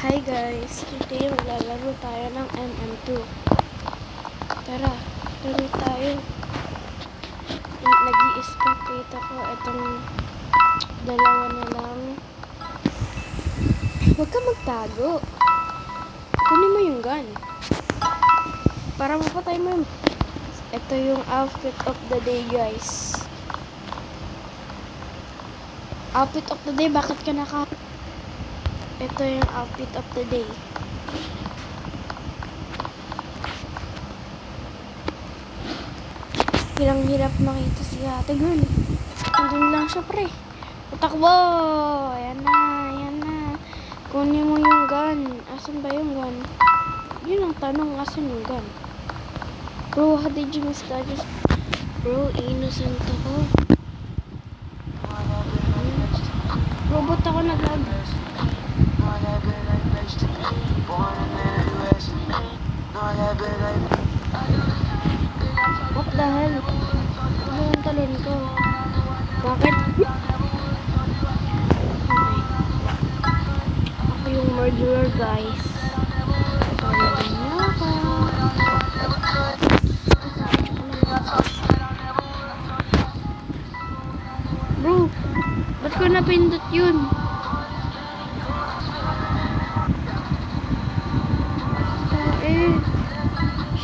Hi guys! Today maglalaro tayo ng MM2. Tara, laro tayo. Nag-i-spectate ako. Itong dalawa na lang. Huwag ka magtago. Kunin mo yung gun. Para mapatay mo yung... Ito yung outfit of the day guys. Outfit of the day, bakit ka naka... Ito yung outfit of the day. Hirap makita si Ate Girl. Nandun lang siya, pre. Patakbo! Ayan na, ayan na. Kunin mo yung gun. Asan ba yung gun? Yun ang tanong, asan yung gun? Bro, how did you miss that? Bro, innocent ako. Bro, ba't ako nag-lag? What the hell? Ano yung talon ko? Bakit? Okay. Ako yung murderer, guys. Pagkakalala niyo ako. Bro, ba't ko napindot yun?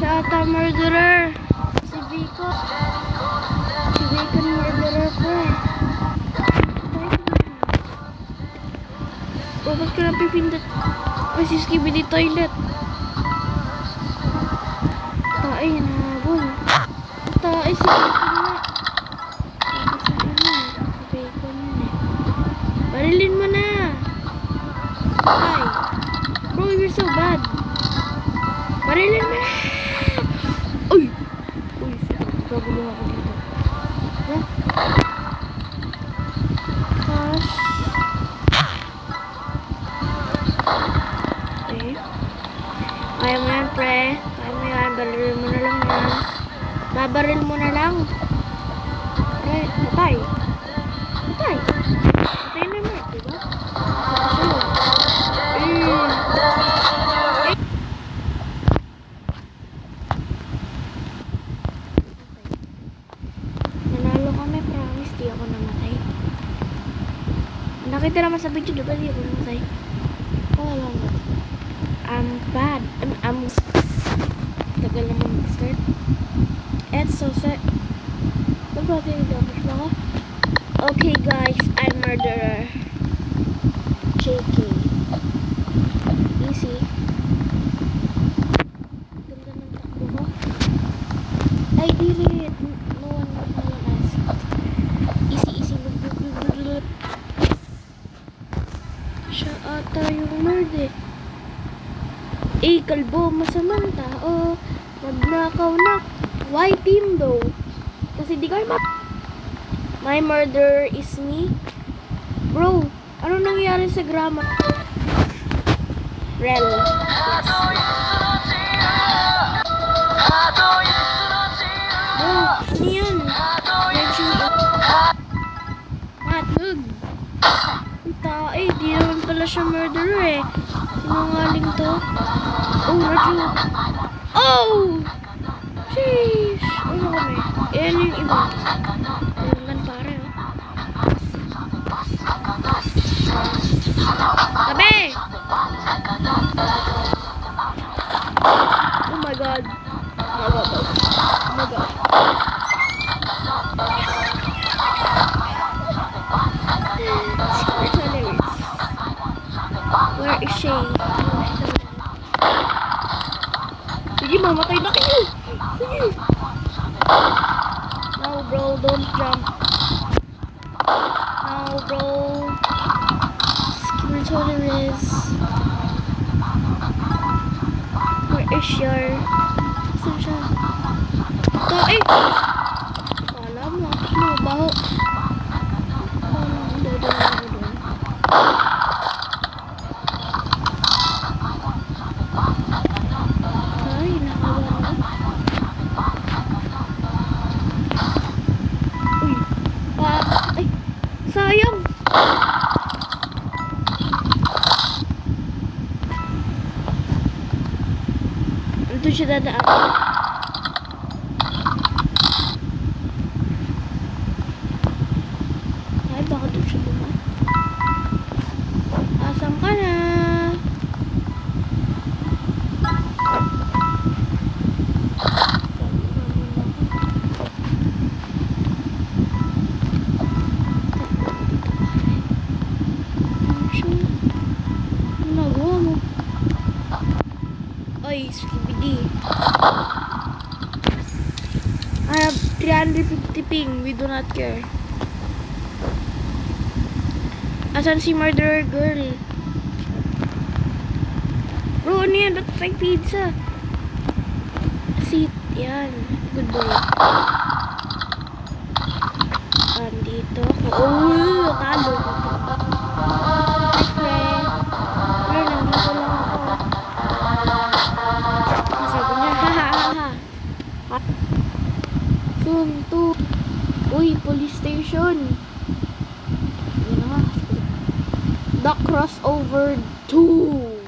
Siya ata murderer. Si Vico. Si Vico murderer ko. O, ba't ko napipindot? Ay, si Skibidi toilet. Tae, nahabol. Tae, si Vico na. Si Vico na. Barilin mo na. Ay. Bro, you're so bad. Barilin mo na. Uy! Uy, gagulong ako dito. Ha? Cash. Okay. Kaya mo yan, pre. Kaya mo yan. Barilin mo na lang yan. Babaril mo na lang. Pre, patay. Patay. Patay na mo, diba? Nakita naman sa video, diba? Di ako namatay. Oh, lang. I'm bad. I'm tagal naman mag-start. It's so sad. Diba? Tinigapos ba ako? Okay, guys. I'm murderer. JK. Easy. Ganda ng takbo ko. I did it. No one asked. Easy. Siya ata yung murder. Kalbo, masamang tao. Nagnakaw na. Why team though? Kasi di kayo My murderer is me. Bro, ano nangyari sa grammar? Rel. Yes. Bro, ano yan? Matug. Tae, di naman pala siya murderer eh. Sinungaling to. Oh, Raju. Oh! Sheesh! Ano kami? Ayan yung iba. Ayan pare, oh. Tabi! Oh my god. Oh my god. Where is she? Sige, mamatay na kayo. Sige. No, bro, don't jump. No, bro. Skeleton is. Where is your? Saan siya? Ito, eh! Kala mo, baho. Sayang. Doon siya dadaan. Ay, baka doon siya dumaan. Asan ka na? Nagawa mo. Oy, skibidi. I have 350 ping. We do not care. Asan si murderer girl? Bro, ano yan? Let's try pizza. Seat. Yan. Good boy. Andito ako. Oh, talo. Hi, friend. Friend, nandito lang ako. Sabi niya, ha. Soon to. Uy, police station. Yun na nga. The crossover 2.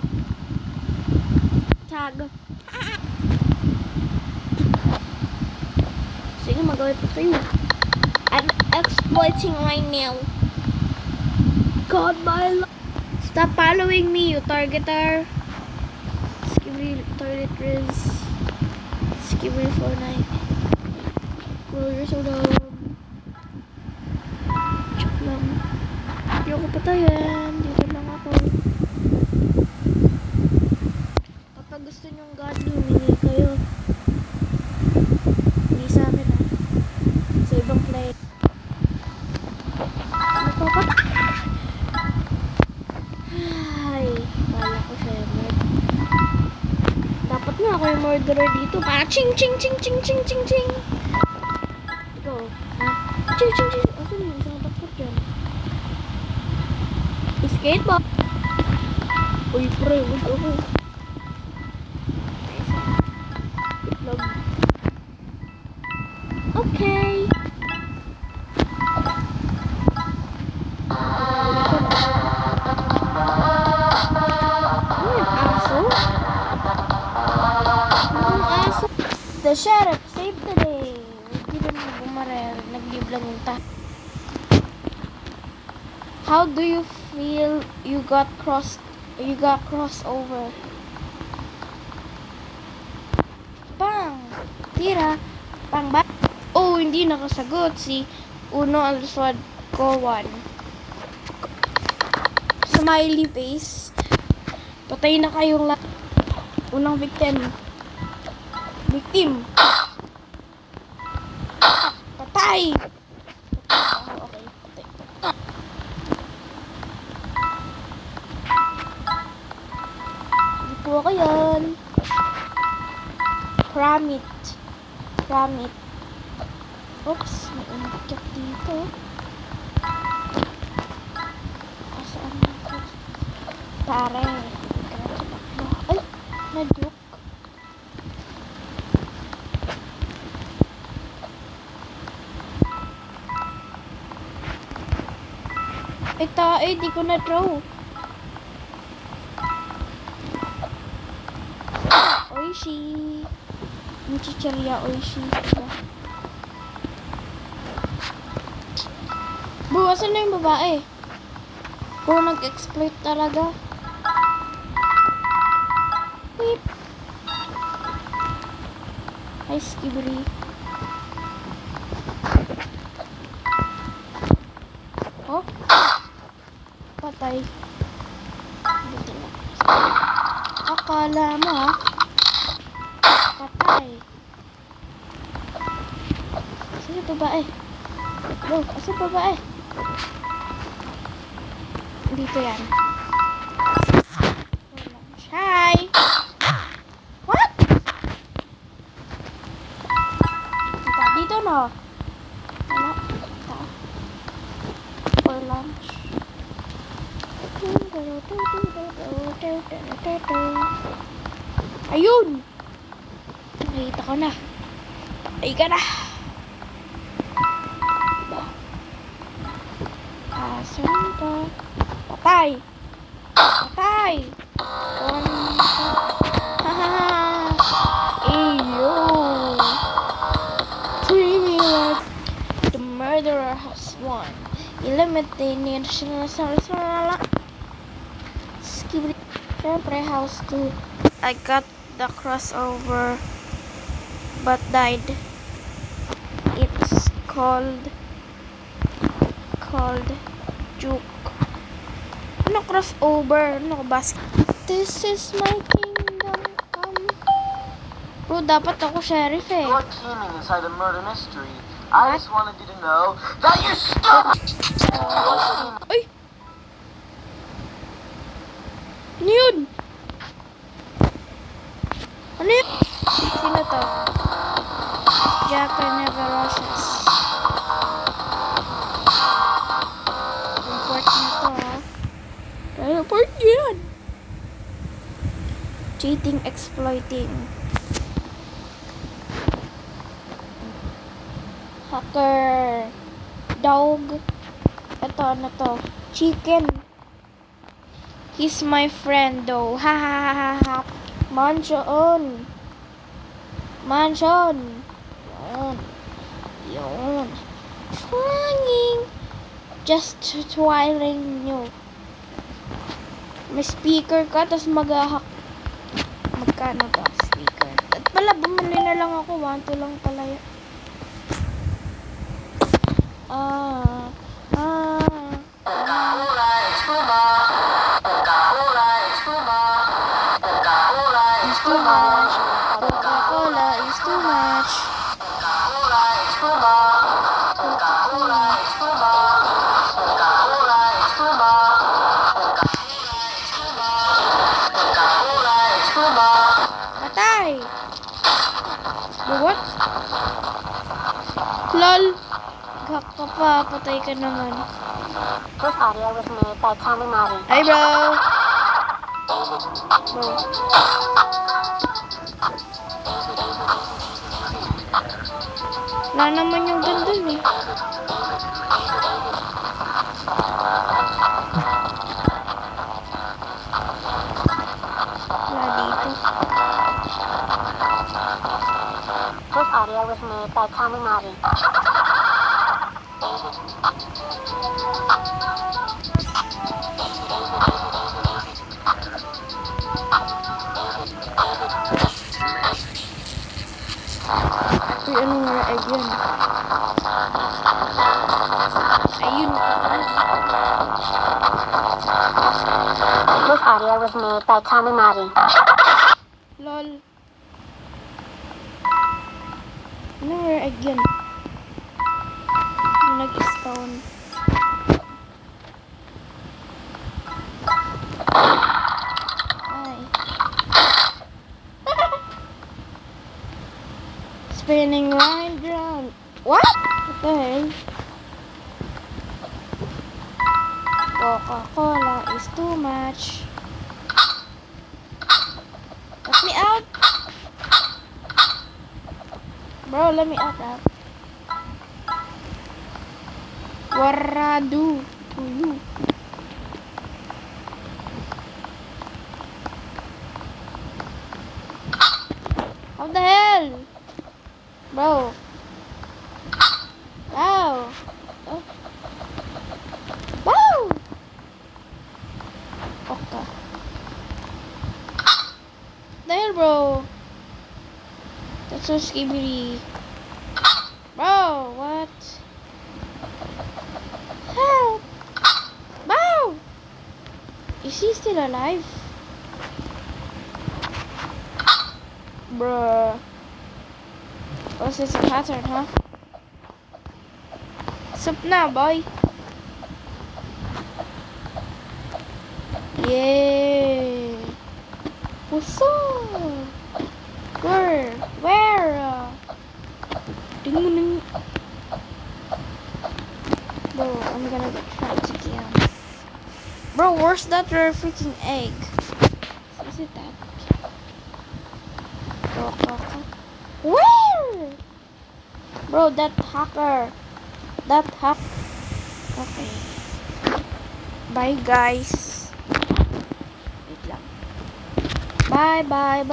Tag. Sige, magawin pa tayo. I'm exploiting right now. God, my love. Stop following me, you targeter. Skibidi toilet riz. Skibidi Fortnite. Bro, you're so dumb. Check lang. Hindi ako patayan. Dito lang ako. Kapag gusto nyong God, humingi kayo. Hindi sa amin ah. Sa ibang play. Ay, bala ko siya yung dapat nga ako yung murderer dito. Para ching ching ching ching ching ching ching. Ikaw, ha? Ching ching ching. Asan yung isang takot dyan? Skateboard. Uy, pre, wag ako. Itlog. Okay. The sheriff saved the day. Hindi naman bumarel. Nag-leave lang yung How do you feel you got crossover? Bang! Tira. Bang ba? Oh, hindi nakasagot si Uno Alswad ko 1. Smiley face. Patay na kayong unang victim. Victim. Patay. Okay, patay. Hindi po ako yan. Kramit. Oops, may umakyat dito. Asaan ako? Pare. Ay, na-joke. Di ko na-draw. Oishi. Yung chichirya, oishi. Bro, asan na yung babae? Bro, nag-exploit talaga. Beep. Hi, Skibidi. Oh? Patay. Buti na. Akala mo ha? Patay. Sino babae? Bro, asan babae? Dito yan. Hi! What? Dito no? Wala. For lunch. Ayun! Nakita ko na. Ay ka na! Asan ka? Patay! Patay! Hahaha! Skibidi. Siyempre, house 2. I got the crossover but died. It's called Juke. Ano crossover? Ano ko basket? This is my kingdom come. Bro, dapat ako sheriff eh. You're teaming inside a murder mystery. I just wanted you to know that you're stuck! Ay! Ano yun? Ano yun? Sino to? Jacka Neveroshes. Report na to ha. Report yan. Cheating, exploiting. Hacker. Dog. Ito, ano to? Chicken. He's my friend though. Ha ha ha ha ha. Mansion. Mansion. Yun. Yun. Swanging. Just twirling nyo. May speaker ka, tapos mag-hack. Magkano ba speaker? At pala, bumili na lang ako. 1, 2 lang pala yun. It's too much. Coca-Cola is too much. Patay! What? LOL! Gak ka pa, patay ka naman. This audio was made by Tommy Mari. Hi bro! Bro. Wala naman yung ganda eh. Wala dito. This audio was made by Tommy Mari. Uy, anong naraeg yun? Ayun. This audio was made by Tommy Mari. LOL. Anong naraeg yun? Yung nag-spawn. Ay. Spinning round. What? What the hell? Coca-Cola is too much. Let me out. Bro, let me out. Waradu to you. How the hell? Bro. Wow. Oh. Wow. Okay. The hell, bro? That's so skibidi. Bro, what? Help. Wow. Is he still alive? Bruh. What's this, a pattern, huh? Sup na, boy? Yeah. What's up? Where? Ding. Bro, I'm gonna get trapped again. Bro, where's that rare freaking egg? Is it that? Where? Bro, that hacker. Okay. Bye, guys. Wait lang. Bye.